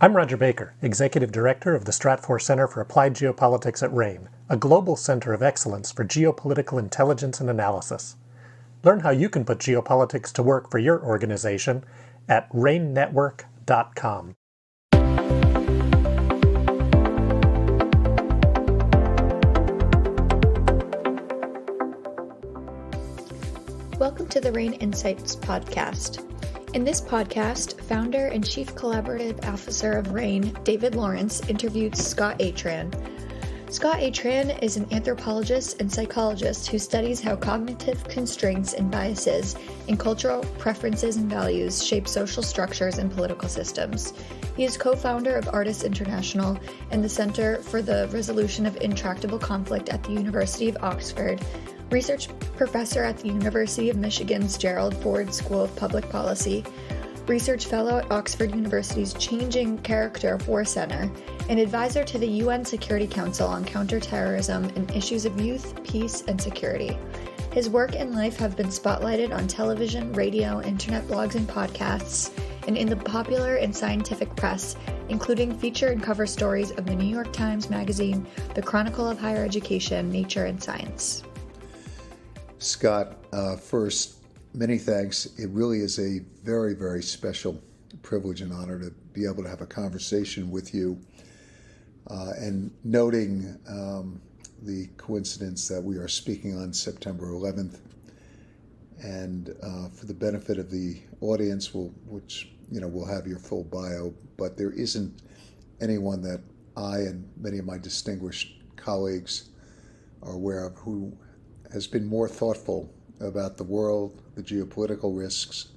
I'm Roger Baker, Executive Director of the Stratfor Center for Applied Geopolitics at RANE, a global center of excellence for geopolitical intelligence and analysis. Learn how you can put geopolitics to work for your organization at ranenetwork.com. Welcome to the RANE Insights podcast. In this podcast, founder and chief collaborative officer of RANE, David Lawrence, interviewed Scott Atran. Scott Atran is an anthropologist and psychologist who studies how cognitive constraints and biases in cultural preferences and values shape social structures and political systems. He is co-founder of ARTIS International and the Center for the Resolution of Intractable Conflict at the University of Oxford, research professor at the University of Michigan's Gerald Ford School of Public Policy, research fellow at Oxford University's Changing Character War Center, and advisor to the UN Security Council on counterterrorism and issues of youth, peace, and security. His work and life have been spotlighted on television, radio, internet blogs, and podcasts, and in the popular and scientific press, including feature and cover stories of the New York Times Magazine, the Chronicle of Higher Education, Nature, and Science. Scott, first, many thanks. It really is a very, very special privilege and honor to be able to have a conversation with you. And noting the coincidence that we are speaking on September 11th, and for the benefit of the audience, we'll have your full bio, but there isn't anyone that I and many of my distinguished colleagues are aware of who has been more thoughtful about the world, the geopolitical risks,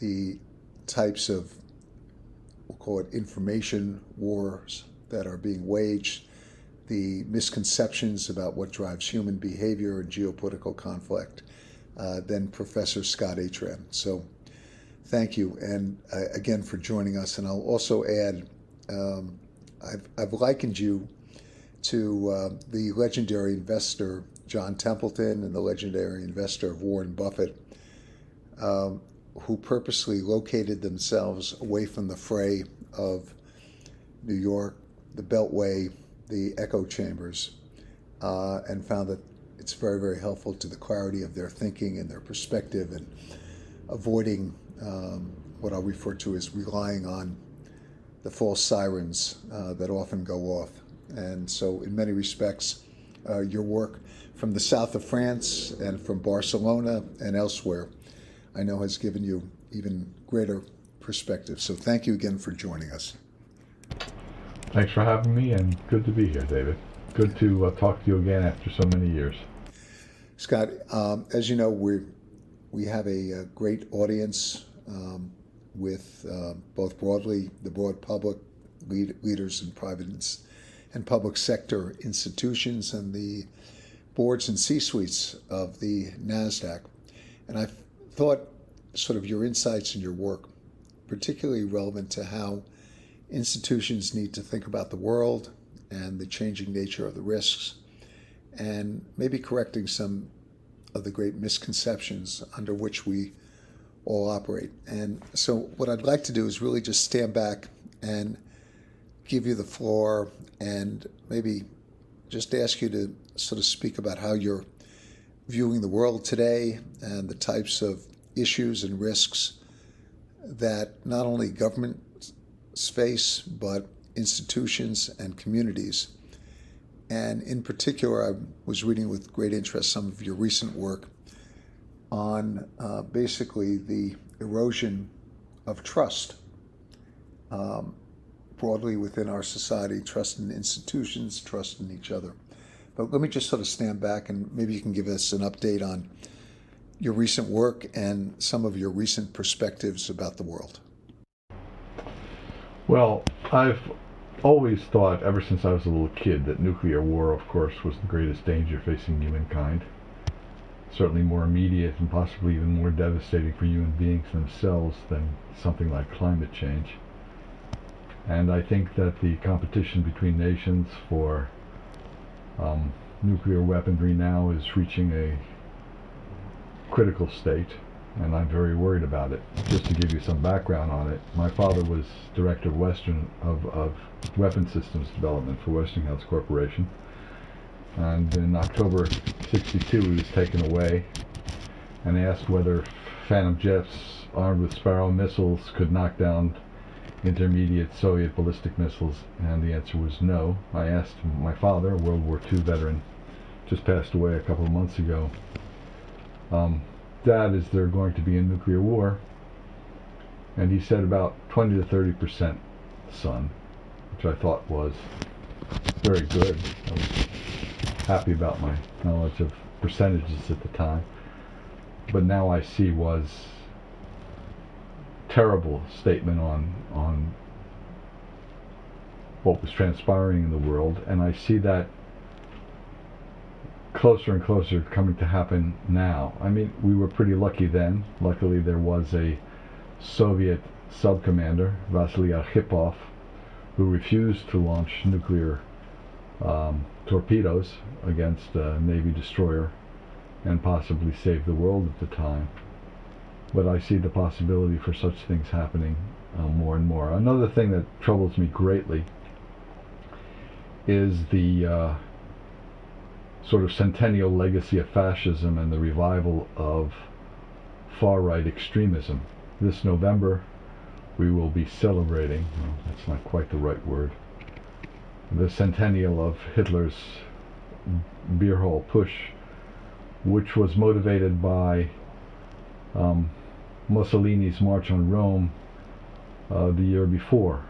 the types of, we'll call it information wars that are being waged, the misconceptions about what drives human behavior and geopolitical conflict, than Professor Scott Atran. So thank you, and again for joining us. And I'll also add, I've likened you to the legendary investor John Templeton and the legendary investor Warren Buffett, who purposely located themselves away from the fray of New York, the Beltway, the echo chambers, and found that it's very, very helpful to the clarity of their thinking and their perspective, and avoiding what I'll refer to as relying on the false sirens that often go off. And so in many respects, your work from the south of France and from Barcelona and elsewhere, I know has given you even greater perspective. So thank you again for joining us. Thanks for having me, and good to be here, David. Good to talk to you again after so many years. Scott, as you know, we have a great audience with both broadly the broad public, leaders in private and public sector institutions, and the boards and C-suites of the NASDAQ. And I thought sort of your insights and your work particularly relevant to how institutions need to think about the world and the changing nature of the risks, and maybe correcting some of the great misconceptions under which we all operate. And so what I'd like to do is really just stand back and give you the floor, and maybe just ask you to sort of speak about how you're viewing the world today and the types of issues and risks that not only governments face, but institutions and communities. And in particular, I was reading with great interest some of your recent work on basically the erosion of trust broadly within our society, trust in institutions, trust in each other. But let me just sort of stand back, and maybe you can give us an update on your recent work and some of your recent perspectives about the world. Well, I've always thought, ever since I was a little kid, that nuclear war, of course, was the greatest danger facing humankind. Certainly more immediate and possibly even more devastating for human beings themselves than something like climate change. And I think that the competition between nations for nuclear weaponry now is reaching a critical state. and I'm very worried about it. Just to give you some background on it, my father was director of weapon systems development for Westinghouse Corporation, and in October '62 he was taken away and asked whether Phantom jets armed with Sparrow missiles could knock down intermediate Soviet ballistic missiles, and the answer was no. I asked my father, a World War II veteran, just passed away a couple of months ago, Dad, is there going to be a nuclear war? And he said about 20 to 30%, son, which I thought was very good. I was happy about my knowledge of percentages at the time, but now I see was terrible statement on what was transpiring in the world, and I see that closer and closer coming to happen now. I mean, we were pretty lucky then. Luckily, there was a Soviet sub-commander, Vasily Arkhipov, who refused to launch nuclear torpedoes against a Navy destroyer and possibly save the world at the time. But I see the possibility for such things happening more and more. Another thing that troubles me greatly is the sort of centennial legacy of fascism and the revival of far-right extremism. This November we will be celebrating, well, that's not quite the right word, the centennial of Hitler's beer hall push, which was motivated by Mussolini's March on Rome the year before.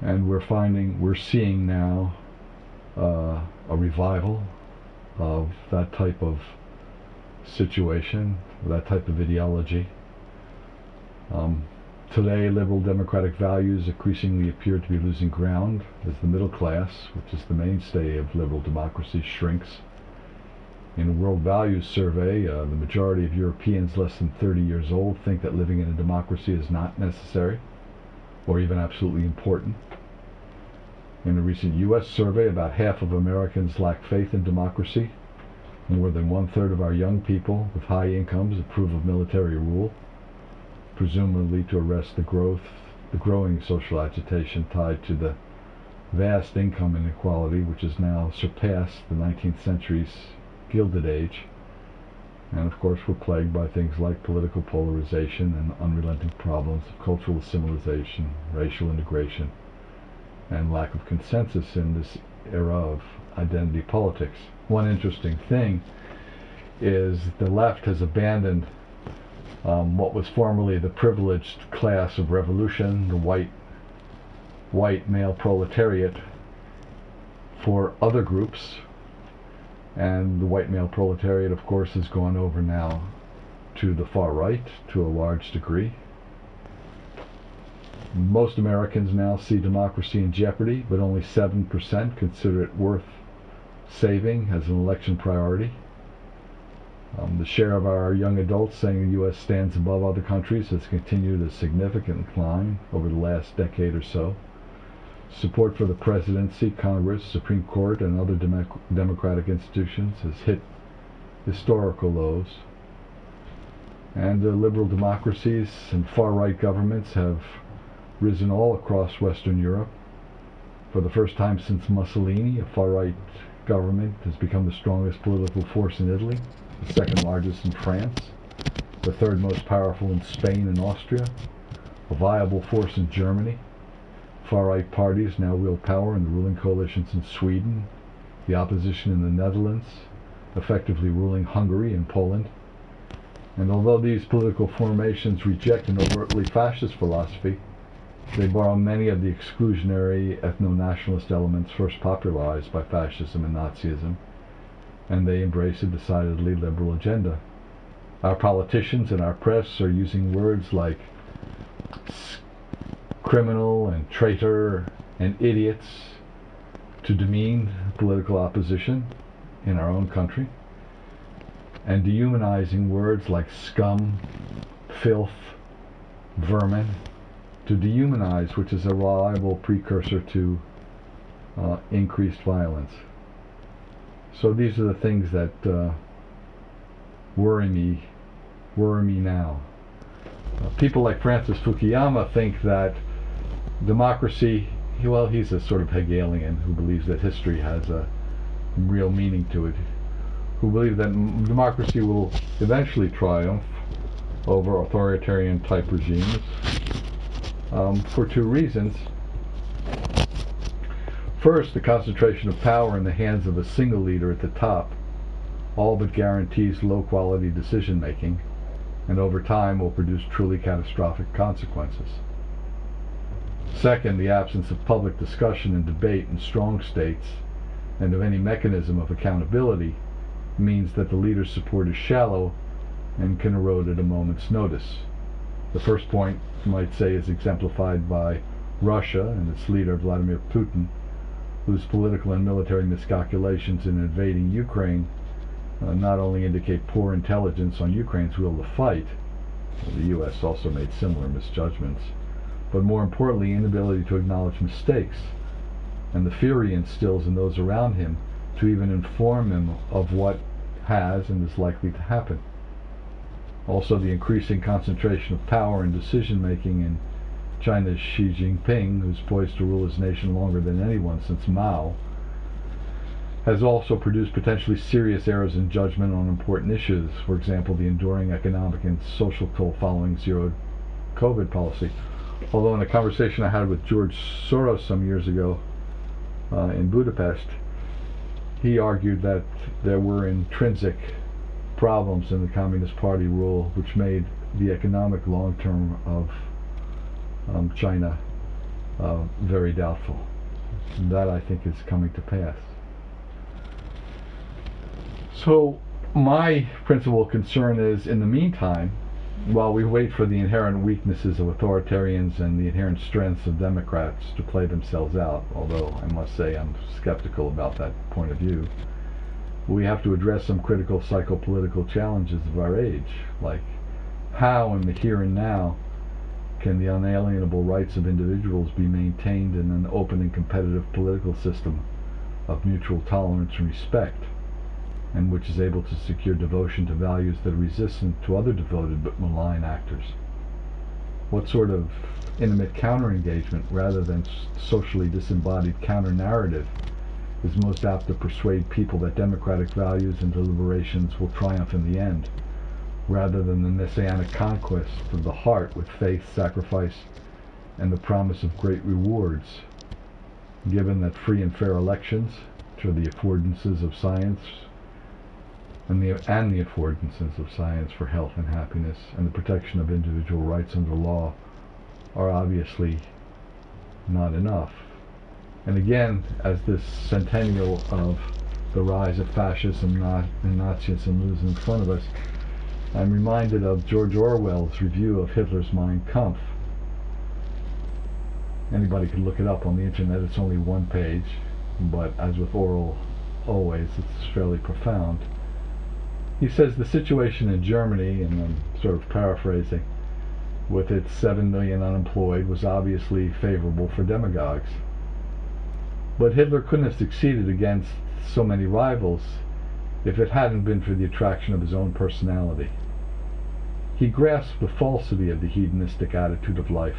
And we're seeing now a revival of that type of situation, that type of ideology. Today, liberal democratic values increasingly appear to be losing ground as the middle class, which is the mainstay of liberal democracy, shrinks. In a World Values Survey, the majority of Europeans less than 30 years old think that living in a democracy is not necessary or even absolutely important. In a recent U.S. survey, about half of Americans lack faith in democracy. More than one-third of our young people with high incomes approve of military rule, presumably to arrest the growing social agitation tied to the vast income inequality which has now surpassed the 19th century's Gilded Age. And of course we're plagued by things like political polarization and unrelenting problems of cultural assimilation, racial integration, and lack of consensus in this era of identity politics. One interesting thing is the left has abandoned what was formerly the privileged class of revolution, the white male proletariat, for other groups, and the white male proletariat, of course, has gone over now to the far right to a large degree. Most Americans now see democracy in jeopardy, but only 7% consider it worth saving as an election priority. The share of our young adults saying the U.S. stands above other countries has continued a significant climb over the last decade or so. Support for the presidency, Congress, Supreme Court, and other democratic institutions has hit historical lows. And liberal democracies and far-right governments have risen all across Western Europe. For the first time since Mussolini, a far-right government has become the strongest political force in Italy, the second largest in France, the third most powerful in Spain and Austria, a viable force in Germany. Far-right parties now wield power in the ruling coalitions in Sweden, the opposition in the Netherlands, effectively ruling Hungary and Poland. And although these political formations reject an overtly fascist philosophy, they borrow many of the exclusionary ethno-nationalist elements first popularized by fascism and Nazism, and they embrace a decidedly liberal agenda. Our politicians and our press are using words like criminal and traitor and idiots to demean political opposition in our own country, and dehumanizing words like scum, filth, vermin, to dehumanize, which is a reliable precursor to increased violence. So these are the things that worry me Worry me now. People like Francis Fukuyama think that democracy, well, he's a sort of Hegelian who believes that history has a real meaning to it, who believe that democracy will eventually triumph over authoritarian type regimes for two reasons. First, the concentration of power in the hands of a single leader at the top all but guarantees low quality decision making, and over time will produce truly catastrophic consequences. Second, the absence of public discussion and debate in strong states and of any mechanism of accountability means that the leader's support is shallow and can erode at a moment's notice. The first point, you might say, is exemplified by Russia and its leader Vladimir Putin, whose political and military miscalculations in invading Ukraine not only indicate poor intelligence on Ukraine's will to fight, the U.S. also made similar misjudgments, but more importantly, inability to acknowledge mistakes, and the fear he instills in those around him to even inform him of what has and is likely to happen. Also, the increasing concentration of power and decision-making in China's Xi Jinping, who's poised to rule his nation longer than anyone since Mao, has also produced potentially serious errors in judgment on important issues. For example, the enduring economic and social toll following zero COVID policy. Although in a conversation I had with George Soros some years ago in Budapest, he argued that there were intrinsic problems in the Communist Party rule which made the economic long-term of China very doubtful. And that, I think, is coming to pass. So my principal concern is, in the meantime, while we wait for the inherent weaknesses of authoritarians and the inherent strengths of Democrats to play themselves out, although I must say I'm skeptical about that point of view, we have to address some critical psychopolitical challenges of our age, like how in the here and now can the unalienable rights of individuals be maintained in an open and competitive political system of mutual tolerance and respect, and which is able to secure devotion to values that are resistant to other devoted but malign actors? What sort of intimate counter-engagement rather than socially disembodied counter-narrative is most apt to persuade people that democratic values and deliberations will triumph in the end, rather than the messianic conquest of the heart with faith, sacrifice, and the promise of great rewards, given that free and fair elections, which are the affordances of science, and the affordances of science for health and happiness, and the protection of individual rights under law, are obviously not enough. And again, as this centennial of the rise of fascism and Nazism moves in front of us, I'm reminded of George Orwell's review of Hitler's Mein Kampf. Anybody can look it up on the internet. It's only one page, but as with Orwell always, it's fairly profound. He says the situation in Germany, and I'm sort of paraphrasing, with its 7 million unemployed, was obviously favorable for demagogues. But Hitler couldn't have succeeded against so many rivals if it hadn't been for the attraction of his own personality. He grasped the falsity of the hedonistic attitude of life.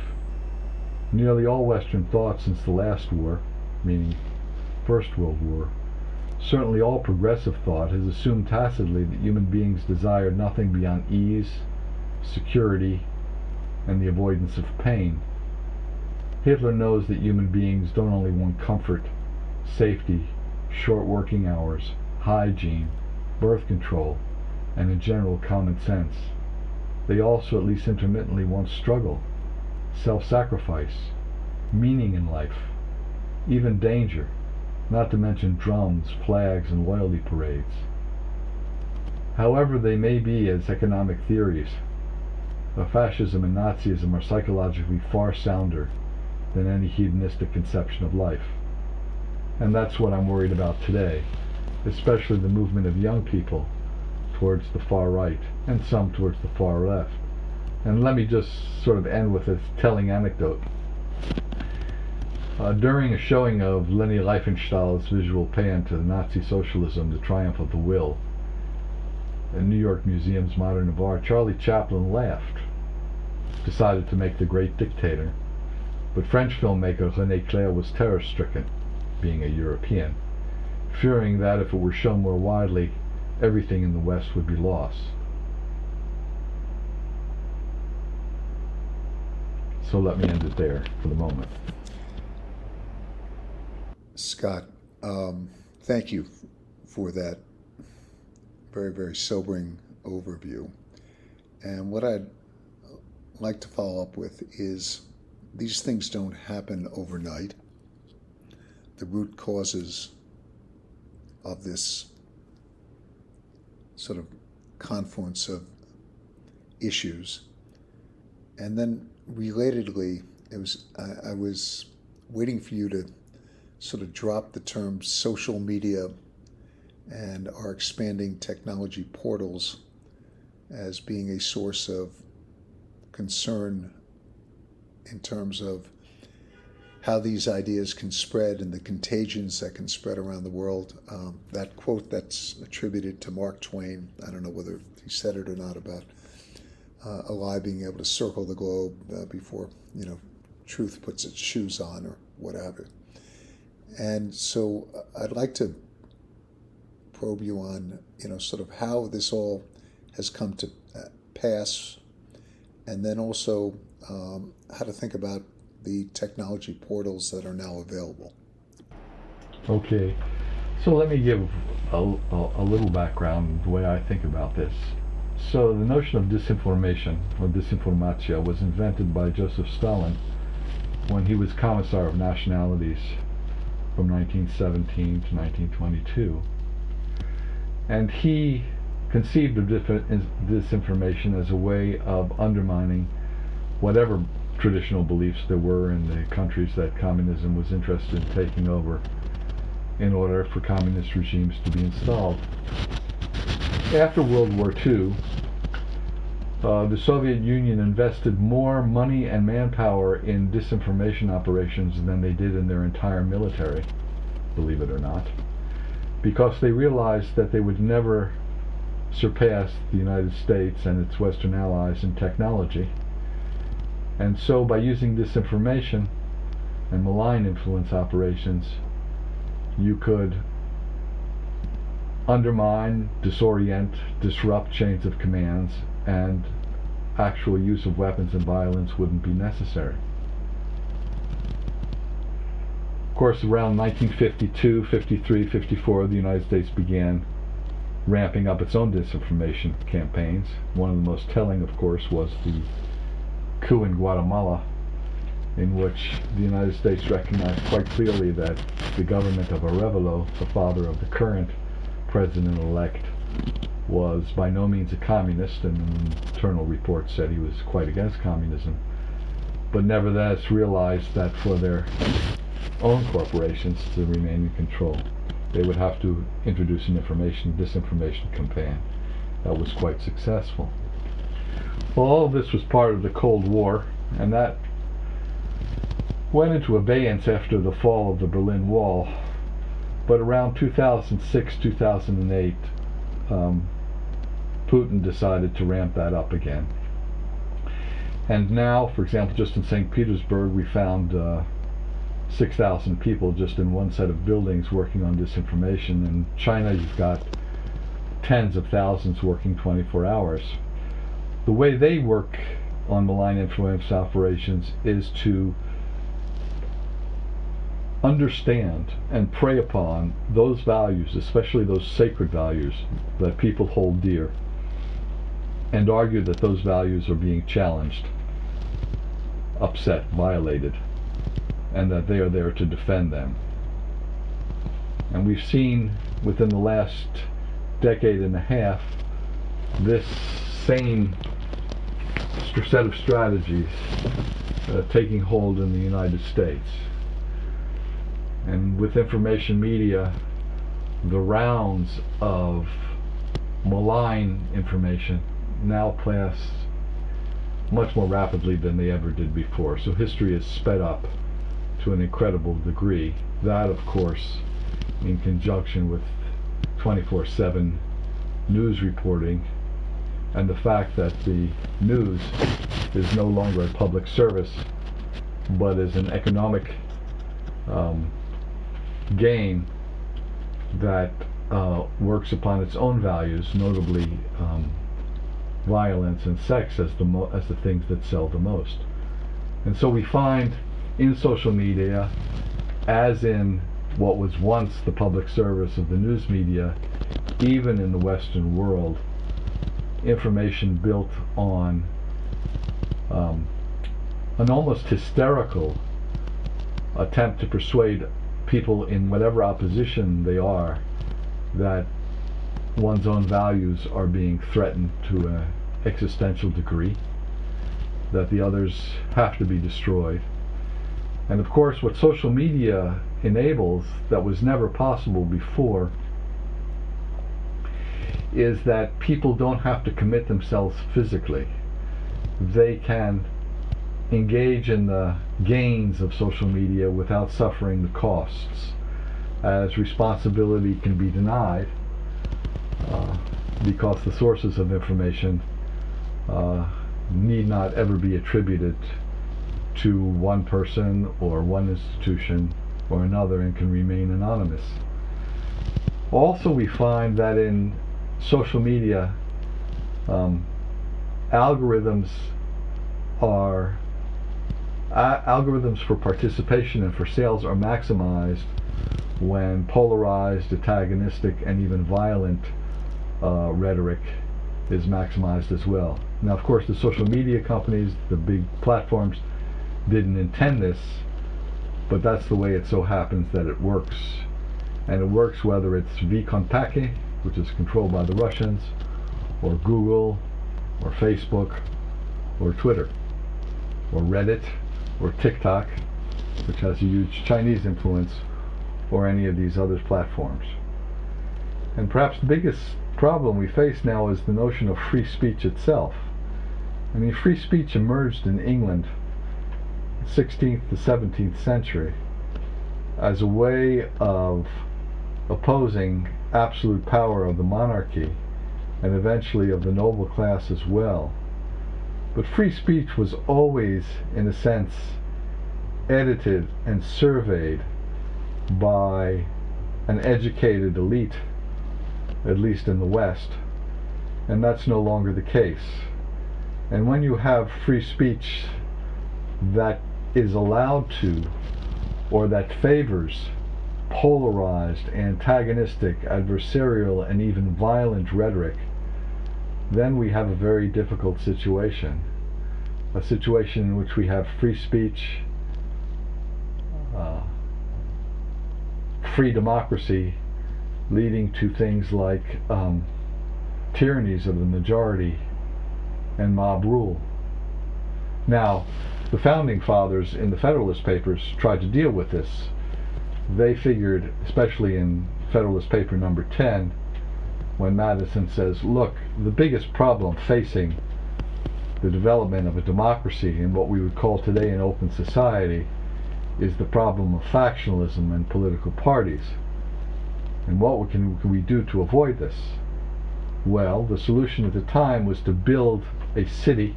Nearly all Western thought since the last war, meaning First World War, certainly all progressive thought, has assumed tacitly that human beings desire nothing beyond ease, security, and the avoidance of pain. Hitler knows that human beings don't only want comfort, safety, short working hours, hygiene, birth control, and in general common sense. They also, at least intermittently, want struggle, self-sacrifice, meaning in life, even danger, not to mention drums, flags, and loyalty parades. However they may be as economic theories, fascism and Nazism are psychologically far sounder than any hedonistic conception of life. And that's what I'm worried about today, especially the movement of young people towards the far right and some towards the far left. And let me just sort of end with a telling anecdote. During a showing of Leni Riefenstahl's visual paean to Nazi socialism, The Triumph of the Will, New York Museum's Modern of Art, Charlie Chaplin left, decided to make The Great Dictator, but French filmmaker René Clair was terror-stricken, being a European, fearing that if it were shown more widely, everything in the West would be lost. So let me end it there for the moment. Scott, thank you for that very, very sobering overview. And what I'd like to follow up with is these things don't happen overnight. The root causes of this sort of confluence of issues. And then relatedly, I was waiting for you to sort of drop the term social media and our expanding technology portals as being a source of concern in terms of how these ideas can spread and the contagions that can spread around the world. That quote that's attributed to Mark Twain, I don't know whether he said it or not, about a lie being able to circle the globe before, truth puts its shoes on or whatever. And so I'd like to probe you on, sort of how this all has come to pass, and then also how to think about the technology portals that are now available. Okay, so let me give a little background the way I think about this. So the notion of disinformation, or disinformatia, was invented by Joseph Stalin when he was Commissar of Nationalities from 1917 to 1922. And he conceived of disinformation as a way of undermining whatever traditional beliefs there were in the countries that communism was interested in taking over in order for communist regimes to be installed. After World War II, the Soviet Union invested more money and manpower in disinformation operations than they did in their entire military, believe it or not, because they realized that they would never surpass the United States and its Western allies in technology. And so by using disinformation and malign influence operations, you could undermine, disorient, disrupt chains of commands, and actual use of weapons and violence wouldn't be necessary. Of course, around 1952, 53, 54, the United States began ramping up its own disinformation campaigns. One of the most telling, of course, was the coup in Guatemala, in which the United States recognized quite clearly that the government of Arevalo, the father of the current president-elect, was by no means a communist, and an internal report said he was quite against communism, but nevertheless realized that for their own corporations to remain in control, they would have to introduce an disinformation campaign that was quite successful. Well, all of this was part of the Cold War, and that went into abeyance after the fall of the Berlin Wall. But around 2006, 2008, Putin decided to ramp that up again. And now, for example, just in St. Petersburg, we found 6,000 people just in one set of buildings working on disinformation. In China, you've got tens of thousands working 24 hours. The way they work on malign influence operations is to understand and prey upon those values, especially those sacred values that people hold dear, and argue that those values are being challenged, upset, violated, and that they are there to defend them. And we've seen within the last decade and a half this same set of strategies taking hold in the United States. And with information media, the rounds of malign information now pass much more rapidly than they ever did before. So history is sped up to an incredible degree. That, of course, in conjunction with 24/7 news reporting and the fact that the news is no longer a public service but is an economic gain that works upon its own values, notably violence and sex as the things that sell the most. And so we find in social media, as in what was once the public service of the news media, even in the Western world, information built on an almost hysterical attempt to persuade people in whatever opposition they are that one's own values are being threatened to an existential degree, that the others have to be destroyed. And of course, what social media enables that was never possible before is that people don't have to commit themselves physically. They can engage in the gains of social media without suffering the costs, as responsibility can be denied because the sources of information need not ever be attributed to one person or one institution or another and can remain anonymous. Also, we find that in social media, algorithms for participation and for sales are maximized when polarized, antagonistic, and even violent rhetoric is maximized as well. Now, of course, the social media companies, the big platforms, didn't intend this, but that's the way it so happens that it works. And it works whether it's VKontakte, which is controlled by the Russians, or Google, or Facebook, or Twitter, or Reddit, or TikTok, which has a huge Chinese influence, or any of these other platforms. And perhaps the biggest problem we face now is the notion of free speech itself. I mean, free speech emerged in England 16th to 17th century as a way of opposing absolute power of the monarchy and eventually of the noble class as well. But free speech was always, in a sense, edited and surveyed by an educated elite, at least in the West, and that's no longer the case. And when you have free speech that is allowed to, or that favors polarized, antagonistic, adversarial, and even violent rhetoric, then we have a very difficult situation. A situation in which we have free speech, free democracy, leading to things like tyrannies of the majority and mob rule. Now, the founding fathers in the Federalist Papers tried to deal with this. They figured, especially in Federalist Paper number 10, when Madison says, look, the biggest problem facing the development of a democracy in what we would call today an open society is the problem of factionalism and political parties. And what can we do to avoid this? Well, the solution at the time was to build a city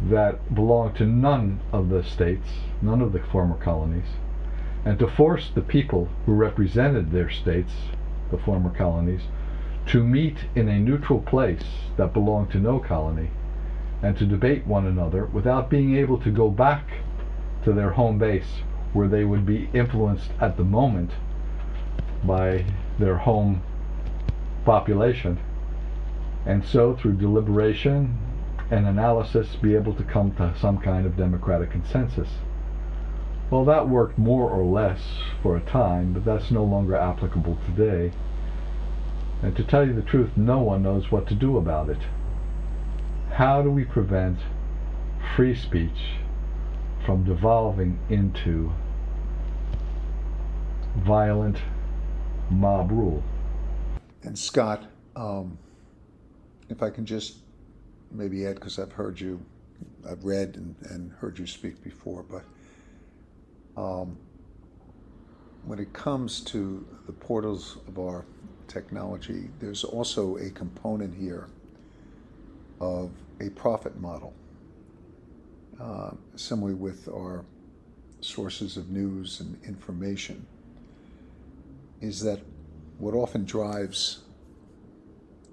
that belonged to none of the states, none of the former colonies, and to force the people who represented their states, the former colonies, to meet in a neutral place that belonged to no colony and to debate one another without being able to go back to their home base where they would be influenced at the moment by their home population, and so through deliberation and analysis be able to come to some kind of democratic consensus. Well, that worked more or less for a time, but that's no longer applicable today. And to tell you the truth, no one knows what to do about it. How do we prevent free speech from devolving into violent mob rule? And Scott, if I can just maybe add, because I've read and heard you speak before, but when it comes to the portals of our technology, there's also a component here of a profit model. Similarly with our sources of news and information, is that what often drives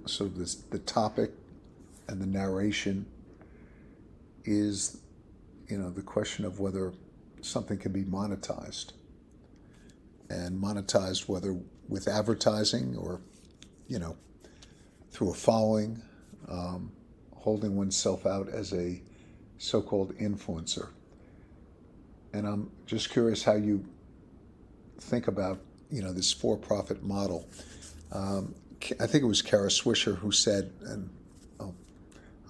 sort of the topic and the narration is, the question of whether something can be monetized. And monetized whether with advertising or, through a following, holding oneself out as a so-called influencer. And I'm just curious how you think about, this for-profit model. I think it was Kara Swisher who said, and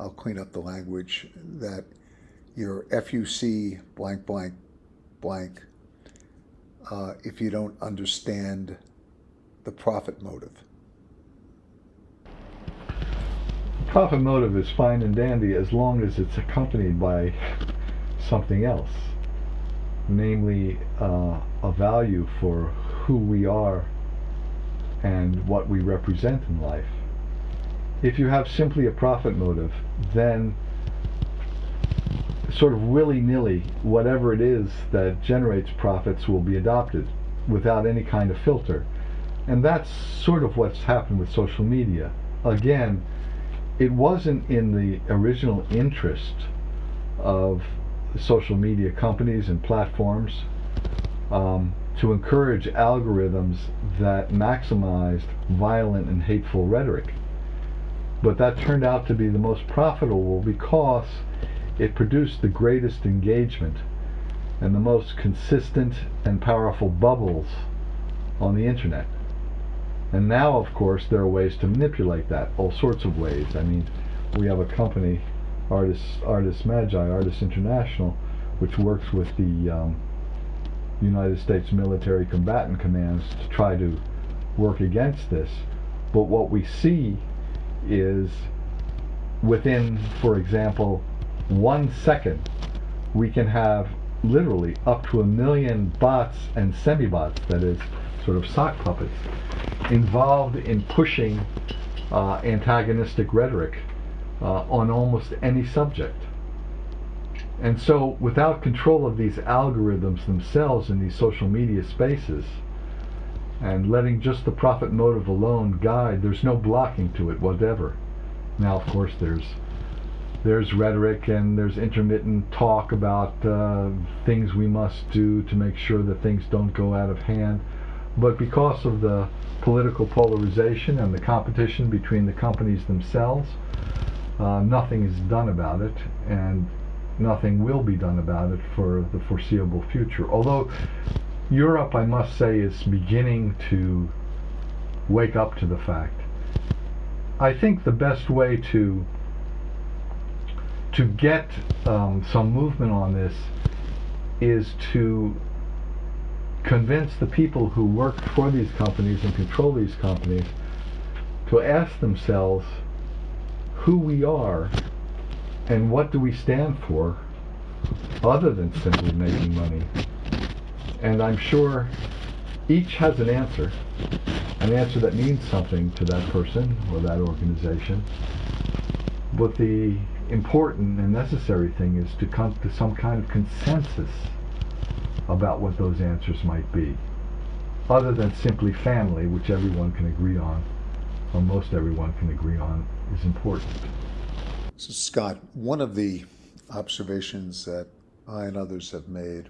I'll clean up the language, that your FUC blank blank blank if you don't understand the profit motive. Profit motive is fine and dandy as long as it's accompanied by something else, namely a value for who we are and what we represent in life. If you have simply a profit motive, then sort of willy-nilly, whatever it is that generates profits will be adopted without any kind of filter. And that's sort of what's happened with social media. Again, it wasn't in the original interest of social media companies and platforms to encourage algorithms that maximized violent and hateful rhetoric. But that turned out to be the most profitable because it produced the greatest engagement and the most consistent and powerful bubbles on the internet. And now, of course, there are ways to manipulate that, all sorts of ways. I mean, we have a company, ARTIS International, which works with the United States Military Combatant Commands to try to work against this. But what we see is within, for example, 1 second, we can have literally up to 1 million bots and semi-bots, that is, sort of sock puppets, involved in pushing antagonistic rhetoric on almost any subject. And so, without control of these algorithms themselves in these social media spaces, and letting just the profit motive alone guide, there's no blocking to it whatever. Now, of course, there's rhetoric and there's intermittent talk about things we must do to make sure that things don't go out of hand. But because of the political polarization and the competition between the companies themselves, nothing is done about it, and nothing will be done about it for the foreseeable future. Although Europe, I must say, is beginning to wake up to the fact. I think the best way to get some movement on this is to convince the people who work for these companies and control these companies to ask themselves who we are and what do we stand for other than simply making money. And I'm sure each has an answer that means something to that person or that organization. But the important and necessary thing is to come to some kind of consensus about what those answers might be, other than simply family, which everyone can agree on, or most everyone can agree on, is important. So, Scott, one of the observations that I and others have made,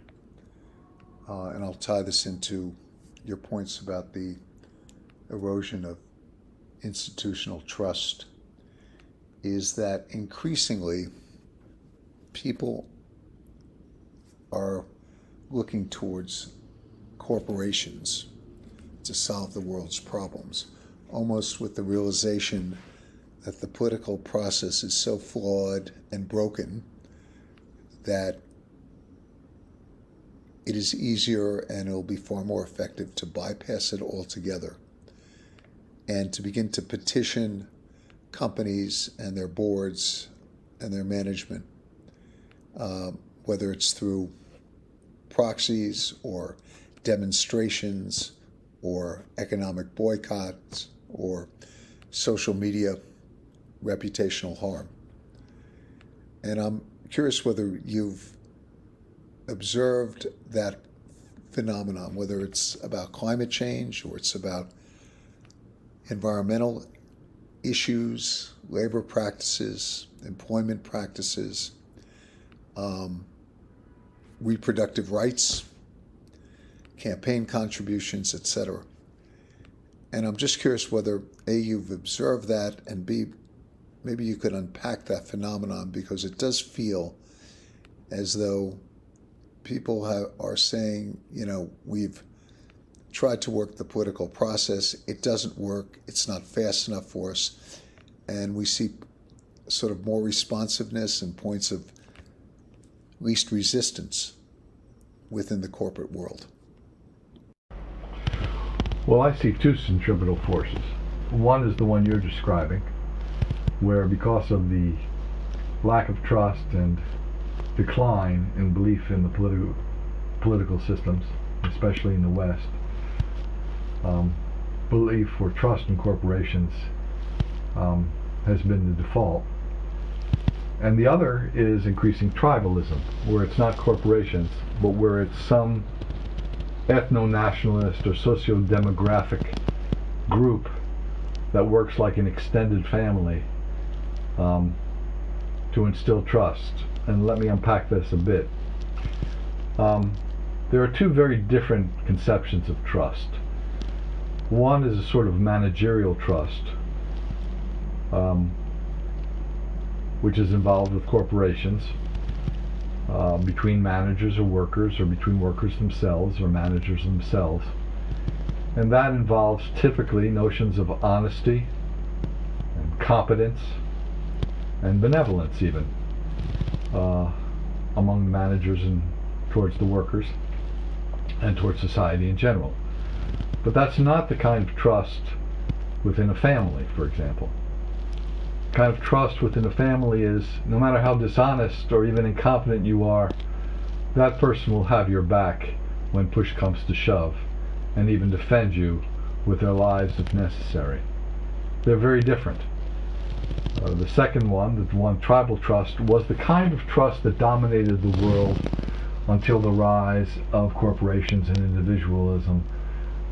and I'll tie this into your points about the erosion of institutional trust, is that increasingly people are looking towards corporations to solve the world's problems, almost with the realization that the political process is so flawed and broken that it is easier and it'll be far more effective to bypass it altogether and to begin to petition companies and their boards and their management, whether it's through proxies or demonstrations or economic boycotts or social media reputational harm. And I'm curious whether you've observed that phenomenon, whether it's about climate change or it's about environmental issues, labor practices, employment practices, reproductive rights, campaign contributions, etc. And I'm just curious whether A, you've observed that, and B, maybe you could unpack that phenomenon, because it does feel as though people are saying, we've tried to work the political process, it doesn't work, it's not fast enough for us, and we see sort of more responsiveness and points of least resistance within the corporate world. Well, I see two centripetal forces. One is the one you're describing, where because of the lack of trust and decline in belief in the political systems, especially in the West, belief or trust in corporations has been the default. And the other is increasing tribalism, where it's not corporations, but where it's some ethno-nationalist or socio-demographic group that works like an extended family to instill trust. And let me unpack this a bit. There are two very different conceptions of trust. One is a sort of managerial trust, which is involved with corporations, between managers or workers, or between workers themselves or managers themselves. And that involves typically notions of honesty and competence and benevolence even among the managers and towards the workers and towards society in general. But that's not the kind of trust within a family, for example. The kind of trust within a family is, no matter how dishonest or even incompetent you are, that person will have your back when push comes to shove, and even defend you with their lives if necessary. They're very different. The second one, the one tribal trust, was the kind of trust that dominated the world until the rise of corporations and individualism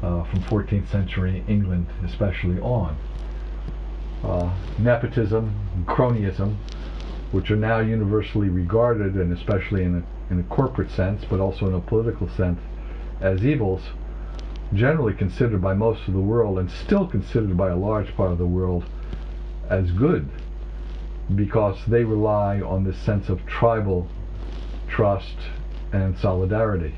from 14th century England especially on. Nepotism and cronyism, which are now universally regarded, and especially in a corporate sense, but also in a political sense, as evils, generally considered by most of the world, and still considered by a large part of the world, as good, because they rely on this sense of tribal trust and solidarity.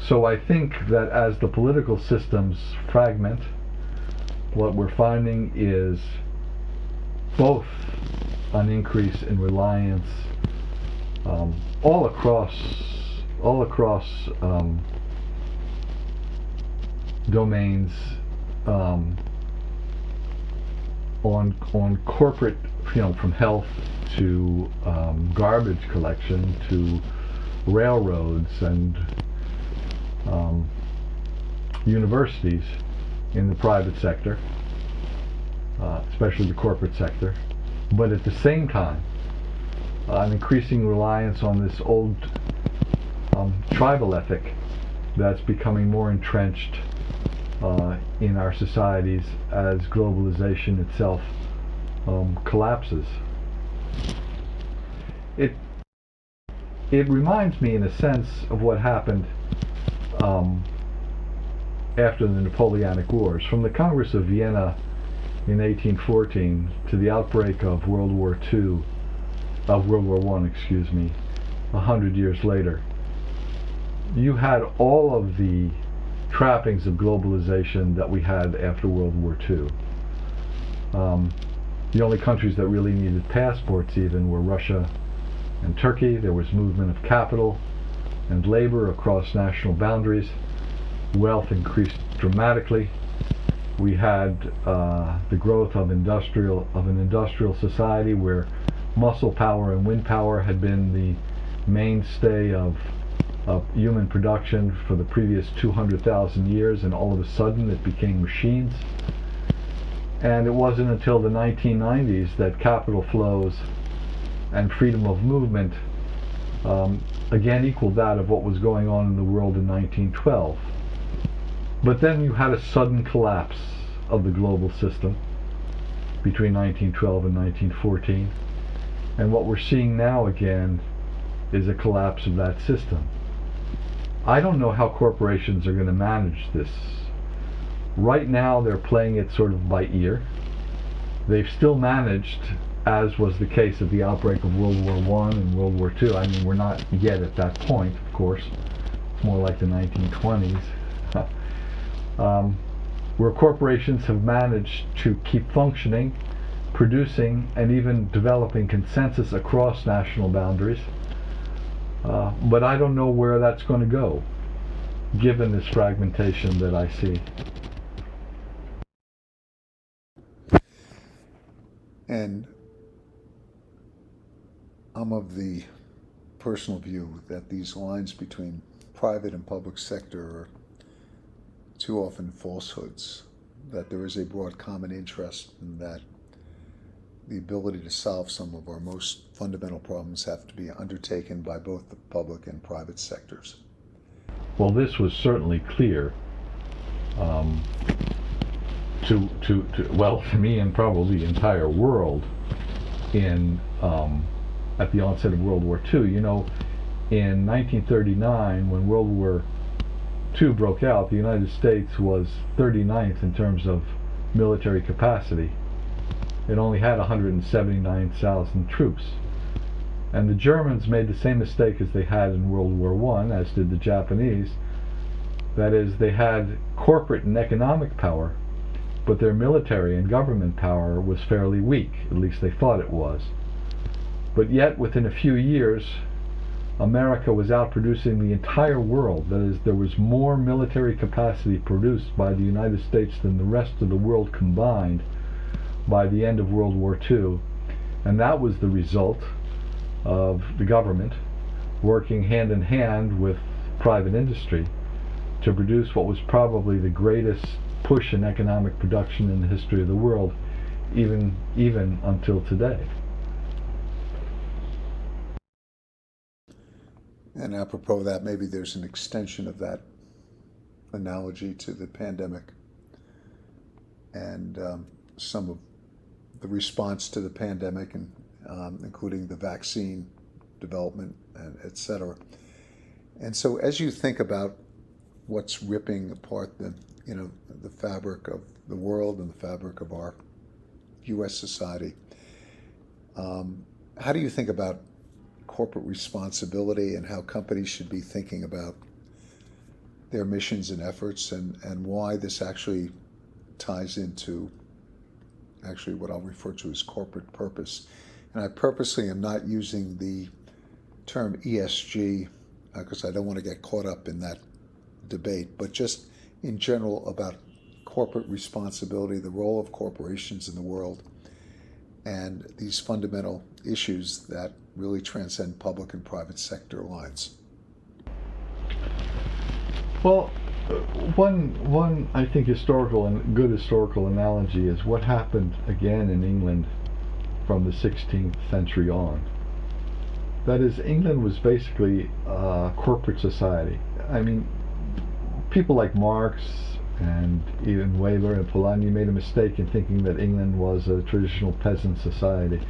So I think that as the political systems fragment, what we're finding is both an increase in reliance all across domains on corporate, from health to garbage collection to railroads and universities in the private sector, especially the corporate sector, but at the same time an increasing reliance on this old tribal ethic that's becoming more entrenched in our societies as globalization itself collapses. It reminds me in a sense of what happened after the Napoleonic Wars. From the Congress of Vienna in 1814 to the outbreak of World War I, 100 years later, you had all of the trappings of globalization that we had after World War II. The only countries that really needed passports even were Russia and Turkey. There was movement of capital and labor across national boundaries. Wealth increased dramatically. We had the growth of an industrial society where muscle power and wind power had been the mainstay of human production for the previous 200,000 years, and all of a sudden it became machines. And it wasn't until the 1990s that capital flows and freedom of movement again equaled that of what was going on in the world in 1912. But then you had a sudden collapse of the global system between 1912 and 1914. And what we're seeing now again is a collapse of that system. I don't know how corporations are going to manage this. Right now they're playing it sort of by ear. They've still managed, as was the case at the outbreak of World War I and World War II. I mean, we're not yet at that point, of course. It's more like the 1920s. Where corporations have managed to keep functioning, producing, and even developing consensus across national boundaries. But I don't know where that's going to go, given this fragmentation that I see. And I'm of the personal view that these lines between private and public sector are too often falsehoods, that there is a broad common interest, and that the ability to solve some of our most fundamental problems have to be undertaken by both the public and private sectors. Well, this was certainly clear to me and probably the entire world at the onset of World War II. You know, in 1939, when World War II broke out, the United States was 39th in terms of military capacity. It only had 179,000 troops. And the Germans made the same mistake as they had in World War I, as did the Japanese. That is, they had corporate and economic power, but their military and government power was fairly weak. At least they thought it was. But yet, within a few years, America was outproducing the entire world. That is, there was more military capacity produced by the United States than the rest of the world combined by the end of World War II. And that was the result of the government working hand in hand with private industry to produce what was probably the greatest push in economic production in the history of the world, even until today. And apropos of that, maybe there's an extension of that analogy to the pandemic and some of the response to the pandemic, and including the vaccine development, and et cetera. And so as you think about what's ripping apart the fabric of the world and the fabric of our U.S. society, how do you think about corporate responsibility and how companies should be thinking about their missions and efforts, and why this actually ties into actually what I'll refer to as corporate purpose? And I purposely am not using the term ESG because I don't want to get caught up in that debate, but just in general about corporate responsibility, the role of corporations in the world, and these fundamental issues that really transcend public and private sector lines. Well, one I think historical and good historical analogy is what happened again in England from the 16th century on. That is, England was basically a corporate society. I mean, people like Marx and even Weber and Polanyi made a mistake in thinking that England was a traditional peasant society.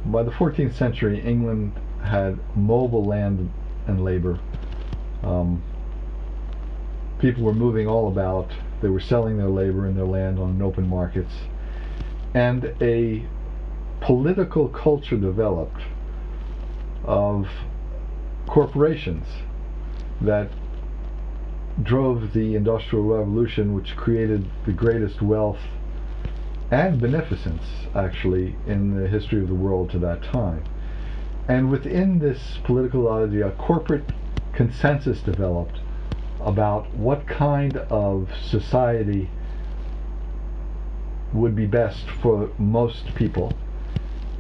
By the 14th century, England had mobile land and labor. People were moving all about. They were selling their labor and their land on open markets. And a political culture developed of corporations that drove the Industrial Revolution, which created the greatest wealth and beneficence, actually, in the history of the world to that time. And within this political idea, a corporate consensus developed about what kind of society would be best for most people.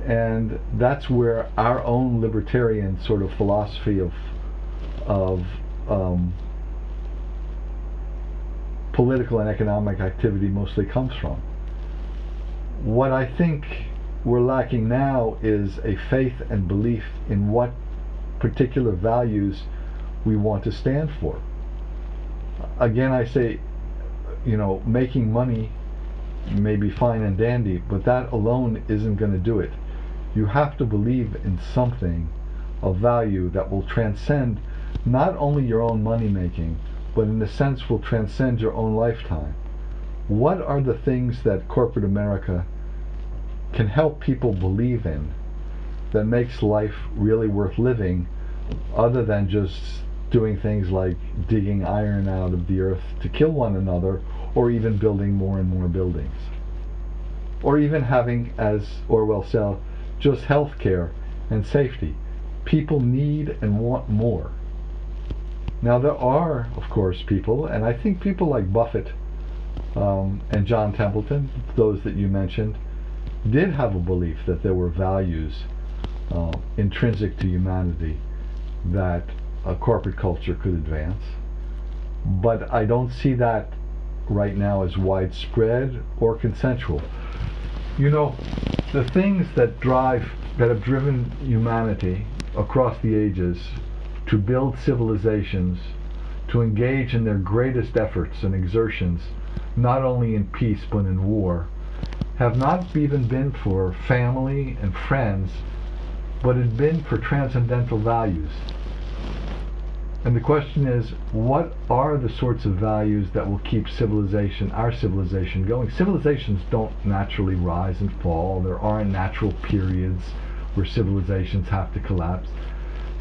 And that's where our own libertarian sort of philosophy of political and economic activity mostly comes from. What I think we're lacking now is a faith and belief in what particular values we want to stand for. Again, I say, making money may be fine and dandy, but that alone isn't going to do it. You have to believe in something of value that will transcend not only your own money making, but in a sense will transcend your own lifetime. What are the things that corporate America can help people believe in that makes life really worth living, other than just doing things like digging iron out of the earth to kill one another, or even building more and more buildings, or even having, as Orwell said, just health care and safety. People need and want more. Now there are, of course, people, and I think people like Buffett and John Templeton, those that you mentioned, did have a belief that there were values intrinsic to humanity that a corporate culture could advance. But I don't see that right now as widespread or consensual. The things that have driven humanity across the ages to build civilizations, to engage in their greatest efforts and exertions, not only in peace but in war, have not even been for family and friends, but had been for transcendental values. And the question is, what are the sorts of values that will keep our civilization going? Civilizations don't naturally rise and fall. There aren't natural periods where civilizations have to collapse.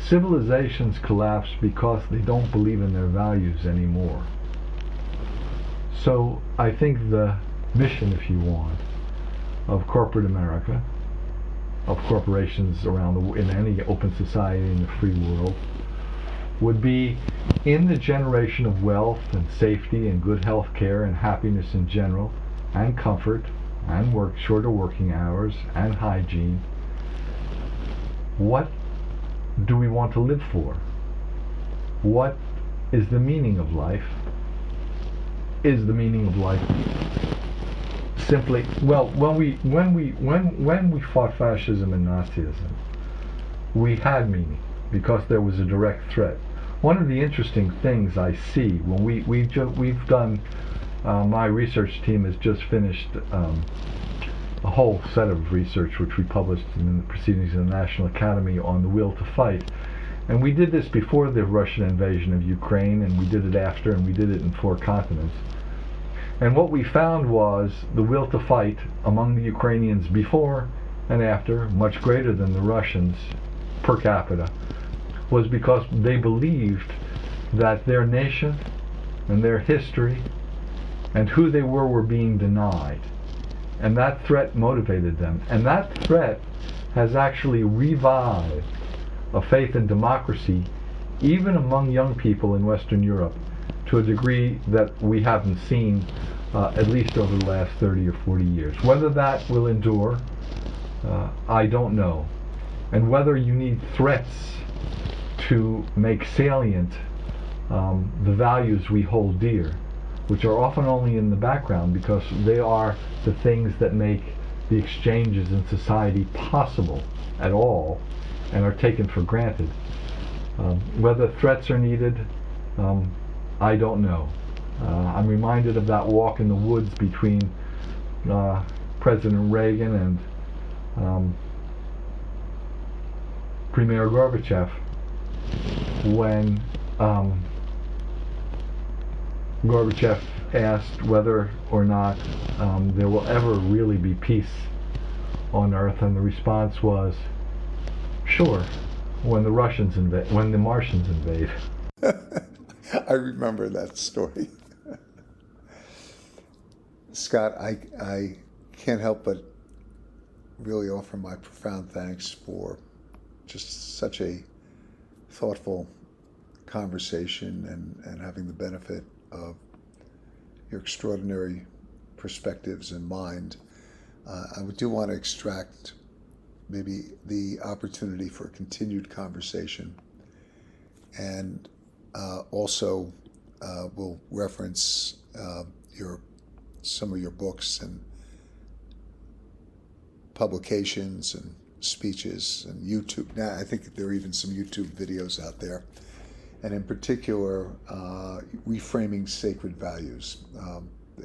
Civilizations collapse because they don't believe in their values anymore. So I think the mission, if you want, of corporate America, of corporations in any open society in the free world, would be in the generation of wealth and safety and good health care and happiness in general, and comfort, and shorter working hours, and hygiene. What do we want to live for? What is the meaning of life? Is the meaning of life simply, when we fought fascism and Nazism, we had meaning because there was a direct threat. One of the interesting things I see when we've done, my research team has just finished a whole set of research which we published in the Proceedings of the National Academy on the will to fight. And we did this before the Russian invasion of Ukraine, and we did it after, and we did it in 4 continents. And what we found was the will to fight among the Ukrainians before and after, much greater than the Russians per capita, was because they believed that their nation and their history and who they were being denied. And that threat motivated them. And that threat has actually revived a faith in democracy, even among young people in Western Europe, to a degree that we haven't seen at least over the last 30 or 40 years. Whether that will endure, I don't know. And whether you need threats to make salient the values we hold dear, which are often only in the background because they are the things that make the exchanges in society possible at all and are taken for granted. Whether threats are needed, I don't know. I'm reminded of that walk in the woods between President Reagan and Premier Gorbachev, when Gorbachev asked whether or not there will ever really be peace on Earth, and the response was, sure, when the Martians invade. I remember that story. Scott, I can't help but really offer my profound thanks for just such a thoughtful conversation and having the benefit of your extraordinary perspectives in mind. I do want to extract maybe the opportunity for a continued conversation, and also we'll reference some of your books and publications and speeches and YouTube. Now, I think there are even some YouTube videos out there. And in particular, reframing sacred values,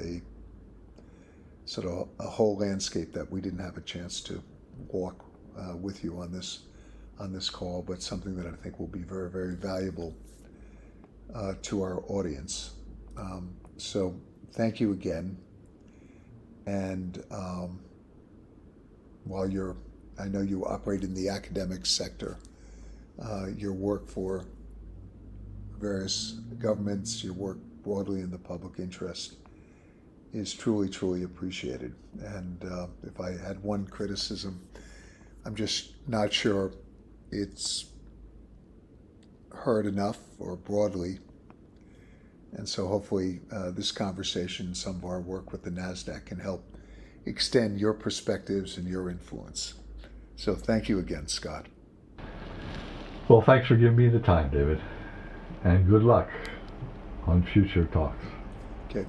a sort of a whole landscape that we didn't have a chance to walk with you on this call, but something that I think will be very, very valuable to our audience. So thank you again. And while I know you operate in the academic sector, your work for various governments, your work broadly in the public interest is truly, truly appreciated. And if I had one criticism, I'm just not sure it's heard enough or broadly. And so hopefully this conversation, some of our work with the NASDAQ can help extend your perspectives and your influence. So thank you again, Scott. Well, thanks for giving me the time, David. And good luck on future talks. Okay.